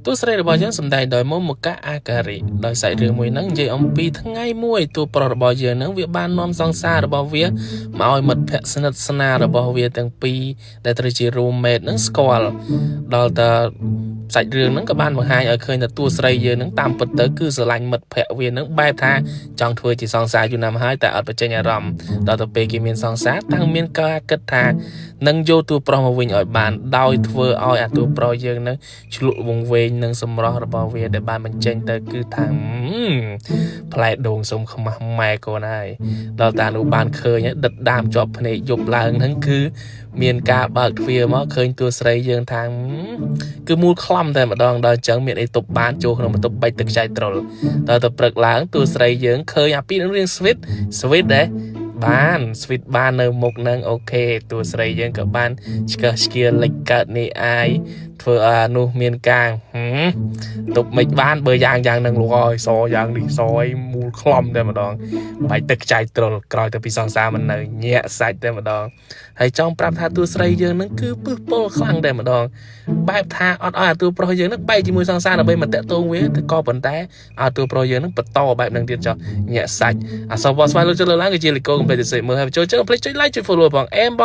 ទស្សនៈរបស់យើងសម្ដែងដោយមុំមកអាការីដោយសាច់រឿងមួយហ្នឹងនិយាយអំពីថ្ងៃមួយតួប្រុសរបស់យើងហ្នឹងវាបាននាំសង្សាររបស់វាមកឲ្យមិត្តភក្តិស្និទ្ធស្នាលរបស់វាទាំងពីរដែលត្រូវជា roommate ហ្នឹងស្គាល់ដល់តសាច់រឿងហ្នឹងក៏បានបង្ហាញឲ្យឃើញថាតួស្រីយើងហ្នឹងតាមពិតទៅគឺស្រឡាញ់មិត្តភក្តិវាហ្នឹងបែបថាចង់ធ្វើជាសង្សារយូរណាស់ហើយតែអត់បញ្ចេញអារម្មណ៍ដល់ទៅពេលគេមានសង្សារតាំងមានការគិតថានឹងយកតួប្រុសមកវិញឲ្យបានដោយធ្វើឲ្យអាតួប្រុសយើងហ្នឹងឆ្លក់វង្វេងនឹងសម្រស់របស់វាដែលបានបញ្ចេញទៅគឺថាផ្លែដូងសុំខ្មាស់ម៉ែកូនហើយដល់តានោះបានឃើញដិតដាមជាប់ភ្នែកយប់ឡើងហ្នឹងគឺមានការបើកទ្វារមកឃើញតួស្រីយើងថាគឺមូលខ្លំតែម្ដងដល់អញ្ចឹងមានអីទប់បានចូលក្នុងបន្ទប់បាច់ទឹកចៃត្រុលដល់ទៅព្រឹកឡើងតួស្រីយើងឃើញអាពីនឹងរៀងស្វីតដែរបានស្វីតបាននៅមុខនឹងអូខេតួស្រីយើងក៏បានឆ្កឹះឆ្កៀលលេចកើតនេះអាយធ្វើអានោះមានការទប់មិនបានបើយ៉ាងនឹងលោកអើយសយ៉ាងនេះសអីមូលខ្លំតែម្ដងបាច់ទឹកចៃត្រុលក្រោយទៅពីសង្សារមិននៅញាក់សាច់តែម្ដងហើយចង់ប្រាប់ថាតួស្រីយើងនឹងគឺពឹសពុលខ្លាំងតែម្ដងបែបថាអត់ឲ្យអាតួប្រុសយើងនឹងបែកជាមួយសង្សារដើម្បីមកតាក់ទងវាតែក៏ប៉ុន្តែឲ្យតួប្រុសយើងនឹងបន្តបែបនឹងទៀតចុះញាក់សាច់អសវស្វ័យលោកជិលឡើងគឺជាលីកូកុំភ្លេចទៅមើលហើយចូលចឹងកុំភ្លេចចុច like ចុច follow ផងអេមប